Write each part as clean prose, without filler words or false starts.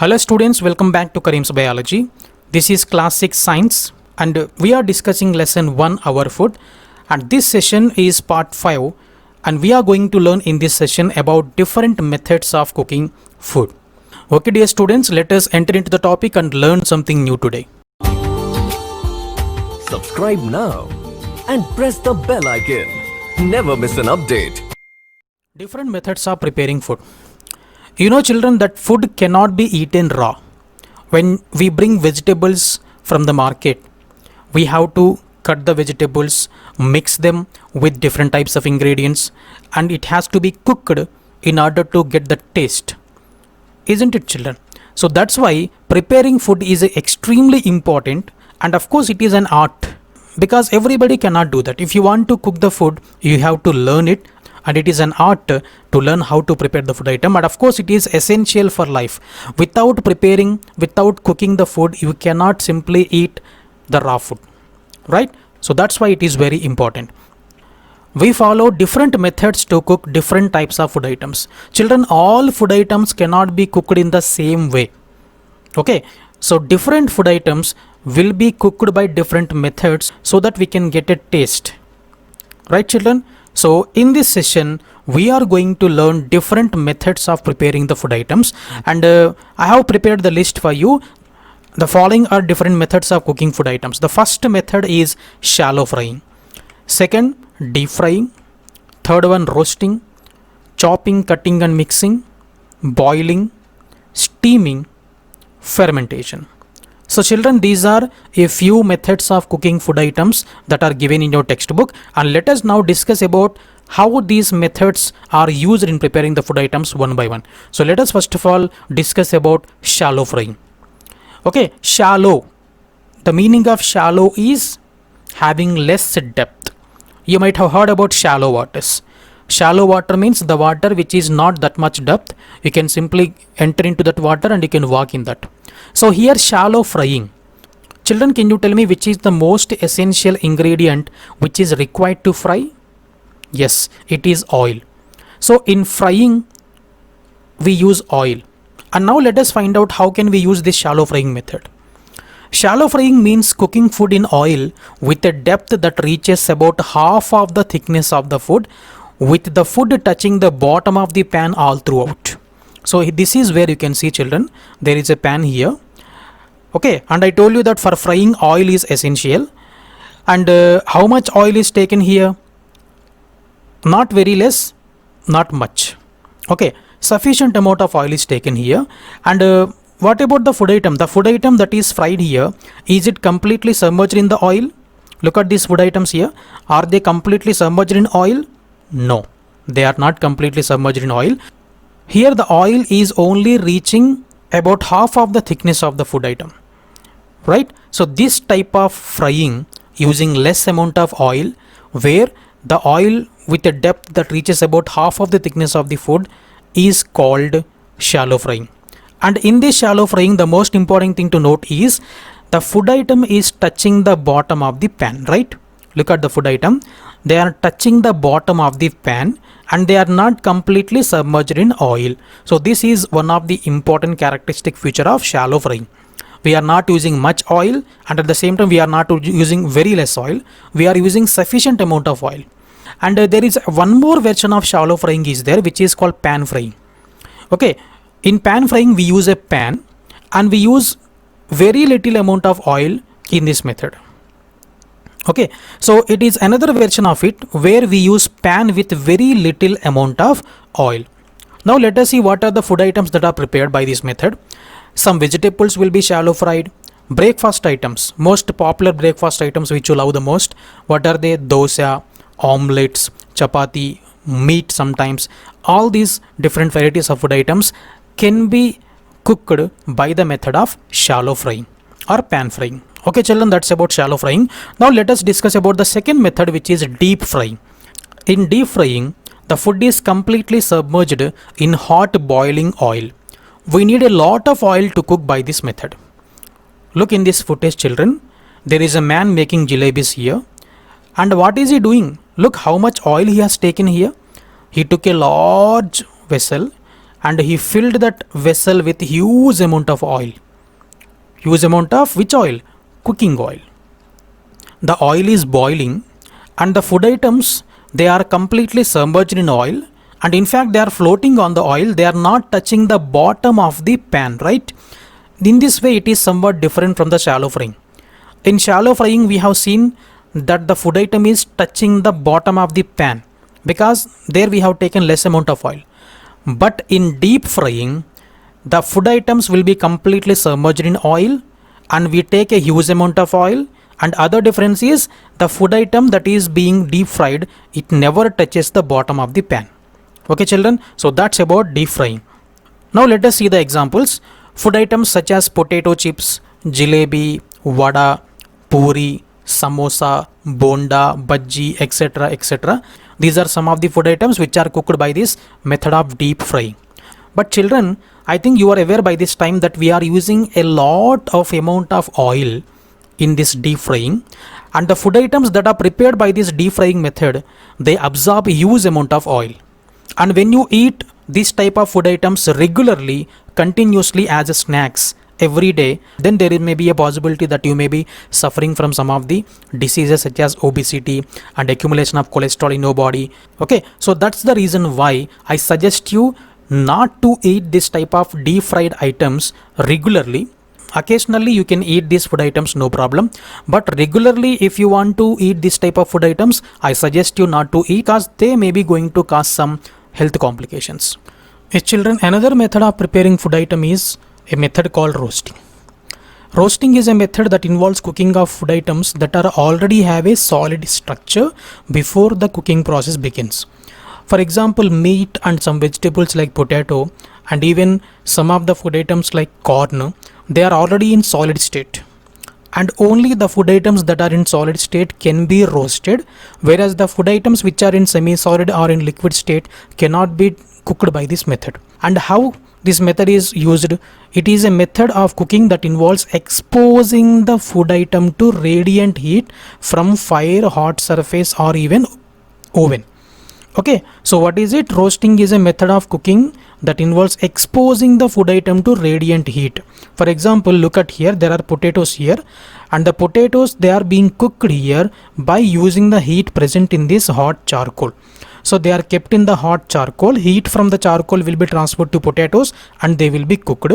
Hello students, welcome back to Kareem's Biology. This is class 6 science and we are discussing lesson 1 our food, and this session is part 5 and we are going to learn in this session about different methods of cooking food. Okay dear students, let us enter into the topic and learn something new today. Subscribe now and press the bell icon. Never miss an update. Different methods of preparing food. You know children that food cannot be eaten raw. When we bring vegetables from the market, we have to cut the vegetables, mix them with different types of ingredients, and it has to be cooked in order to get the taste. Isn't it children? So that's why preparing food is extremely important, and of course it is an art because everybody cannot do that. If you want to cook the food, you have to learn it, and it is an art to learn how to prepare the food item. And of course it is essential for life. Without preparing, without cooking the food, you cannot simply eat the raw food, right? So that's why it is very important. We follow different methods to cook different types of food items. Children, all food items cannot be cooked in the same way. Okay, so different food items will be cooked by different methods so that we can get a taste, right children? So in this session we are going to learn different methods of preparing the food items, and I have prepared the list for you. The following are different methods of cooking food items. The first method is shallow frying, second deep frying, third one roasting, chopping, cutting and mixing, boiling, steaming, fermentation. So children, these are a few methods of cooking food items that are given in your textbook, and let us now discuss about how these methods are used in preparing the food items one by one. So let us first of all discuss about shallow frying. Okay, shallow. The meaning of shallow is having less depth. You might have heard about shallow waters. Shallow water means the water which is not that much depth. You can simply enter into that water and you can walk in that. So here shallow frying. Children, can you tell me which is the most essential ingredient which is required to fry? Yes, it is oil. So in frying we use oil. And now let us find out how can we use this shallow frying method. Shallow frying means cooking food in oil with a depth that reaches about half of the thickness of the food, with the food touching the bottom of the pan all throughout. So this is where you can see children, there is a pan here. Okay, and I told you that for frying oil is essential. And how much oil is taken here? Not very less, not much. Okay, sufficient amount of oil is taken here. And what about the food item? The food item that is fried here, is it completely submerged in the oil? Look at these food items here. Are they completely submerged in oil? No, they are not completely submerged in oil. Here the oil is only reaching about half of the thickness of the food item, right? So this type of frying using less amount of oil, where the oil with a depth that reaches about half of the thickness of the food, is called shallow frying. And in this shallow frying, the most important thing to note is the food item is touching the bottom of the pan, right? Look at the food item. They are touching the bottom of the pan and they are not completely submerged in oil. So this is one of the important characteristic feature of shallow frying. We are not using much oil, and at the same time we are not using very less oil. We are using sufficient amount of oil. And there is one more version of shallow frying is there, which is called pan frying. Okay, in pan frying we use a pan and we use very little amount of oil in this method. Okay, so it is another version of it where we use pan with very little amount of oil. Now let us see what are the food items that are prepared by this method. Some vegetables will be shallow fried. Breakfast items, most popular breakfast items which you love the most, what are they? Dosa, omelets, chapati, meat sometimes. All these different varieties of food items can be cooked by the method of shallow frying or pan frying. Okay children, that's about shallow frying. Now let us discuss about the second method, which is deep frying. In deep frying, the food is completely submerged in hot boiling oil. We need a lot of oil to cook by this method. Look in this footage children, there is a man making jalebis here. And what is he doing? Look how much oil he has taken here. He took a large vessel and he filled that vessel with huge amount of oil. Huge amount of which oil? Cooking oil. The oil is boiling and the food items, they are completely submerged in oil, and in fact they are floating on the oil. They are not touching the bottom of the pan, right? In this way it is somewhat different from the shallow frying. In shallow frying we have seen that the food item is touching the bottom of the pan because there we have taken less amount of oil. But in deep frying, the food items will be completely submerged in oil and we take a huge amount of oil, and other difference is the food item that is being deep fried, it never touches the bottom of the pan. Okay children, so that's about deep frying. Now let us see the examples. Food items such as potato chips, jalebi, vada, puri, samosa, bonda, bhaji, etc., etc. These are some of the food items which are cooked by this method of deep frying. But children, I think you are aware by this time that we are using a lot of amount of oil in this deep frying, and the food items that are prepared by this deep frying method, they absorb a huge amount of oil. And when you eat this type of food items regularly, continuously as a snacks every day, then there may be a possibility that you may be suffering from some of the diseases such as obesity and accumulation of cholesterol in your body. Okay, so that's the reason why I suggest you not to eat this type of deep fried items regularly. Occasionally you can eat these food items, no problem, but regularly if you want to eat this type of food items, I suggest you not to eat because they may be going to cause some health complications. Yes, children, another method of preparing food item is a method called roasting. Roasting is a method that involves cooking of food items that are already have a solid structure before the cooking process begins. For example, meat and some vegetables like potato and even some of the food items like corn, they are already in solid state. And only the food items that are in solid state can be roasted, whereas the food items which are in semi-solid or in liquid state cannot be cooked by this method. And how this method is used? It is a method of cooking that involves exposing the food item to radiant heat from fire, hot surface or even oven. Okay, so what is it? Roasting is a method of cooking that involves exposing the food item to radiant heat. For example, look at here, there are potatoes here, and the potatoes, they are being cooked here by using the heat present in this hot charcoal. So they are kept in the hot charcoal. Heat from the charcoal will be transferred to potatoes and they will be cooked.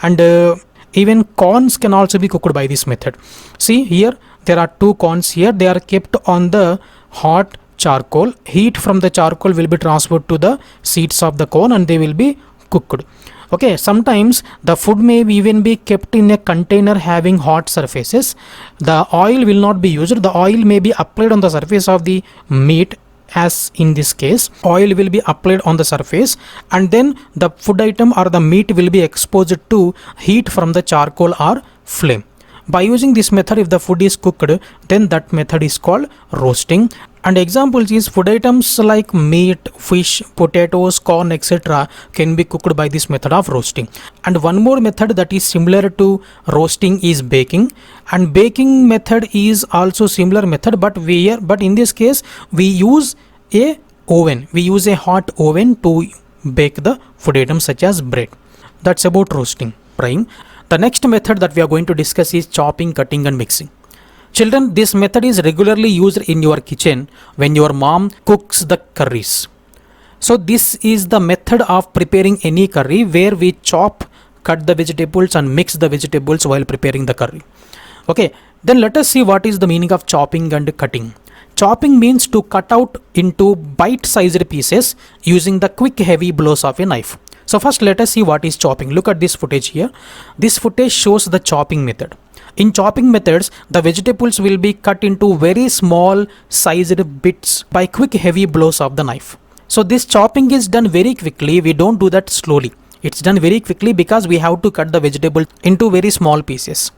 And even corns can also be cooked by this method. See here, there are two corns here. They are kept on the hot charcoal. Heat from the charcoal will be transferred to the seeds of the corn and they will be cooked. Okay, sometimes the food may even be kept in a container having hot surfaces. The oil will not be used. The oil may be applied on the surface of the meat. As in this case, oil will be applied on the surface and then the food item or the meat will be exposed to heat from the charcoal or flame. By using this method, if the food is cooked, then that method is called roasting. And examples is food items like meat, fish, potatoes, corn, etc. can be cooked by this method of roasting. And one more method that is similar to roasting is baking. And baking method is also similar method, but in this case we use a oven. We use a hot oven to bake the food items such as bread. That's about roasting, frying. The next method that we are going to discuss is chopping, cutting and mixing. Children, this method is regularly used in your kitchen when your mom cooks the curries. So this is the method of preparing any curry where we chop, cut the vegetables and mix the vegetables while preparing the curry. Okay, then let us see what is the meaning of chopping and cutting. Chopping means to cut out into bite-sized pieces using the quick heavy blows of a knife. So first let us see what is chopping. Look at this footage here. This footage shows the chopping method. In chopping methods, the vegetables will be cut into very small sized bits by quick heavy blows of the knife. So this chopping is done very quickly. We don't do that slowly. It's done very quickly because we have to cut the vegetable into very small pieces.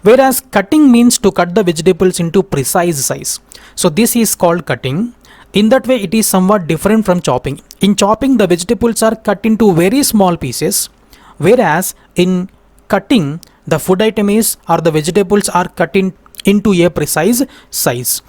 Whereas cutting means to cut the vegetables into precise size. So this is called cutting. In that way, it is somewhat different from chopping. In chopping, the vegetables are cut into very small pieces, whereas in cutting, the food item is or the vegetables are cut into a precise size.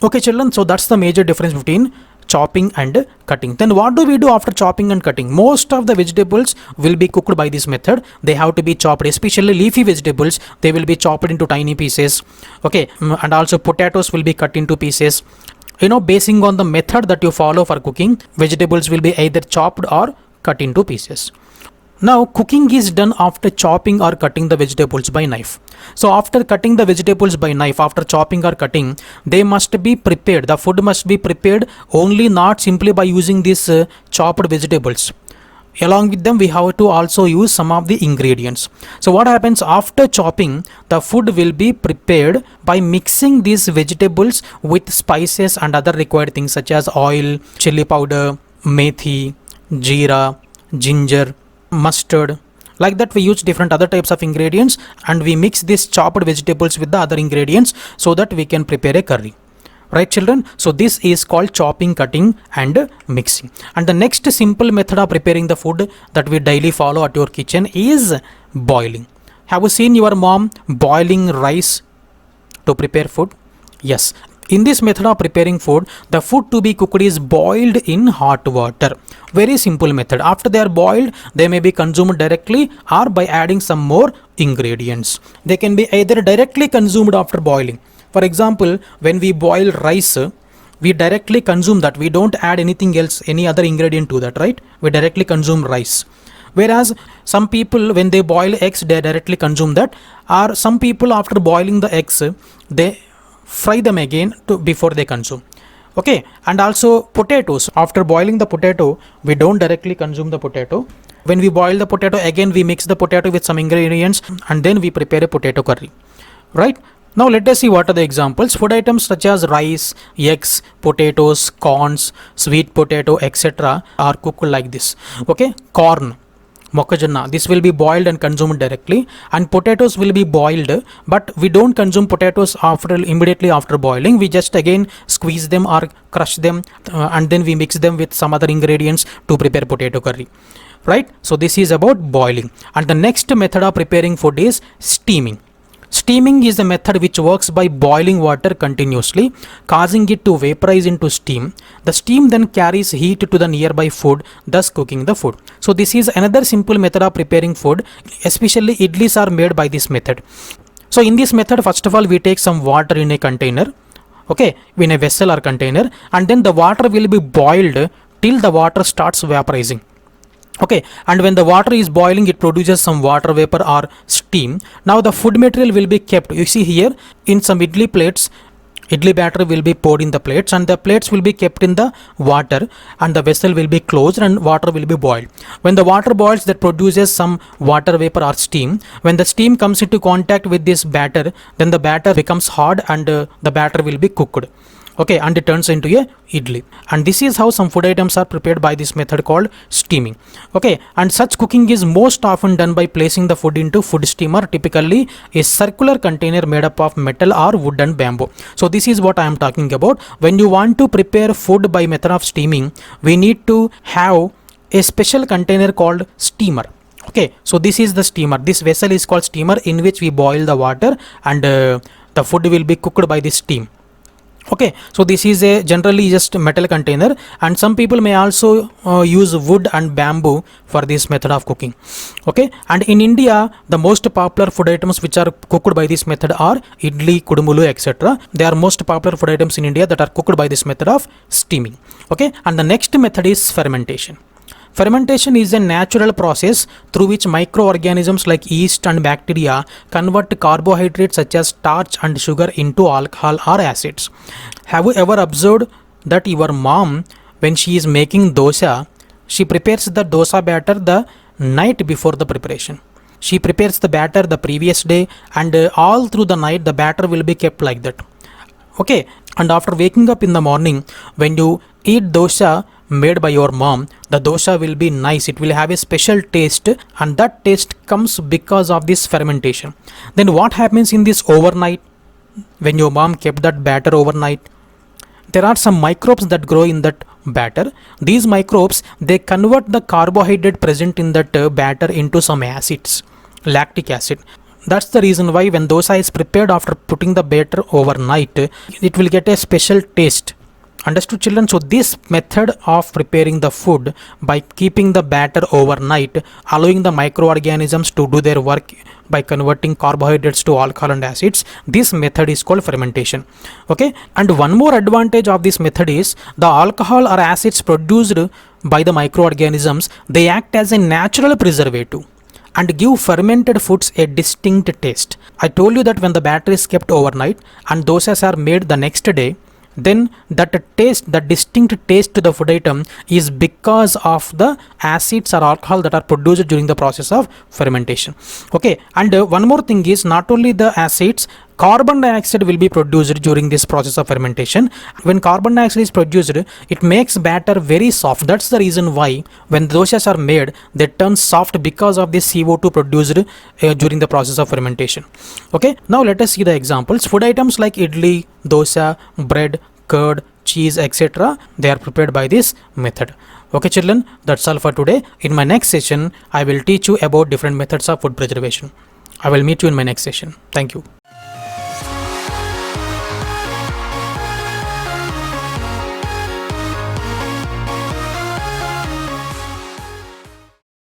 Okay children, so that's the major difference between chopping and cutting. Then what do we do after chopping and cutting? Most of the vegetables will be cooked by this method. They have to be chopped, especially leafy vegetables. They will be chopped into tiny pieces. Okay, and also potatoes will be cut into pieces. Basing on the method that you follow for cooking, vegetables will be either chopped or cut into pieces. Now cooking is done after chopping or cutting the vegetables by knife. So after cutting the vegetables by knife, after chopping or cutting, they must be prepared. The food must be prepared only, not simply by using these chopped vegetables. Along with them, we have to also use some of the ingredients. So what happens after chopping? The food will be prepared by mixing these vegetables with spices and other required things such as oil, chili powder, methi, jeera, ginger, mustard. Like that, we use different other types of ingredients and we mix these chopped vegetables with the other ingredients so that we can prepare a curry. Right, children? So this is called chopping, cutting and mixing. And the next simple method of preparing the food that we daily follow at your kitchen is boiling. Have you seen your mom boiling rice to prepare food? Yes. In this method of preparing food, the food to be cooked is boiled in hot water. Very simple method. After they are boiled, they may be consumed directly or by adding some more ingredients. They can be either directly consumed after boiling. For example, when we boil rice, we directly consume that. We don't add anything else, any other ingredient to that, right? We directly consume rice. Whereas some people, when they boil eggs, they directly consume that. Or some people, after boiling the eggs, they fry them again before they consume. Okay, and also potatoes. After boiling the potato, we don't directly consume the potato. When we boil the potato, again we mix the potato with some ingredients and then we prepare a potato curry. Right? Now let us see what are the examples. Food items such as rice, eggs, potatoes, corns, sweet potato, etc. are cooked like this. Okay, corn, mokkajonna, this will be boiled and consumed directly, and potatoes will be boiled, but we don't consume potatoes immediately after boiling. We just again squeeze them or crush them and then we mix them with some other ingredients to prepare potato curry. Right? So this is about boiling. And the next method of preparing food is steaming. Steaming is a method which works by boiling water continuously, causing it to vaporize into steam. The steam then carries heat to the nearby food, thus cooking the food. So this is another simple method of preparing food. Especially idlis are made by this method. So in this method, first of all, we take some water in a container, okay, in a vessel or container, and then the water will be boiled till the water starts vaporizing. Okay, and when the water is boiling, it produces some water vapor or steam. Now the food material will be kept. You see here in some idli plates, idli batter will be poured in the plates and the plates will be kept in the water and the vessel will be closed and water will be boiled. When the water boils, that produces some water vapor or steam. When the steam comes into contact with this batter, then the batter becomes hard and the batter will be cooked. Okay, and it turns into a idli. And this is how some food items are prepared by this method called steaming. Okay, and such cooking is most often done by placing the food into food steamer, typically a circular container made up of metal or wood and bamboo. So this is what I am talking about. When you want to prepare food by method of steaming, we need to have a special container called steamer. Okay, so this is the steamer. This vessel is called steamer, in which we boil the water and the food will be cooked by this steam. Okay, so this is a generally just metal container, and some people may also use wood and bamboo for this method of cooking. Okay, and in India, the most popular food items which are cooked by this method are idli, kudumulu, etc. They are most popular food items in India that are cooked by this method of steaming. Okay, and the next method is fermentation. Fermentation is a natural process through which microorganisms like yeast and bacteria convert carbohydrates such as starch and sugar into alcohol or acids. Have you ever observed that your mom, when she is making dosa, she prepares the dosa batter the night before the preparation? She prepares the batter the previous day, and all through the night the batter will be kept like that. Okay, and after waking up in the morning, when you eat dosa made by your mom, the dosa will be nice. It will have a special taste, and that taste comes because of this fermentation. Then what happens in this overnight? When your mom kept that batter overnight, there are some microbes that grow in that batter. These microbes, they convert the carbohydrate present in that batter into some acids, lactic acid. That's the reason why when dosa is prepared after putting the batter overnight, it will get a special taste. Understood, children? So this method of preparing the food by keeping the batter overnight, allowing the microorganisms to do their work by converting carbohydrates to alcohol and acids, this method is called fermentation. Okay, and one more advantage of this method is the alcohol or acids produced by the microorganisms, they act as a natural preservative and give fermented foods a distinct taste. I told you that when the batter is kept overnight and dosas are made the next day, then that taste, the distinct taste to the food item is because of the acids or alcohol that are produced during the process of fermentation. Okay, and one more thing is, not only the acids, carbon dioxide will be produced during this process of fermentation. When carbon dioxide is produced, it makes batter very soft. That's the reason why when dosas are made, they turn soft because of this CO2 produced during the process of fermentation. Okay, now let us see the examples. Food items like idli, dosa, bread, curd, cheese, etc., they are prepared by this method. Okay children, that's all for today. In my next session, I will teach you about different methods of food preservation. I will meet you in my next session. Thank you.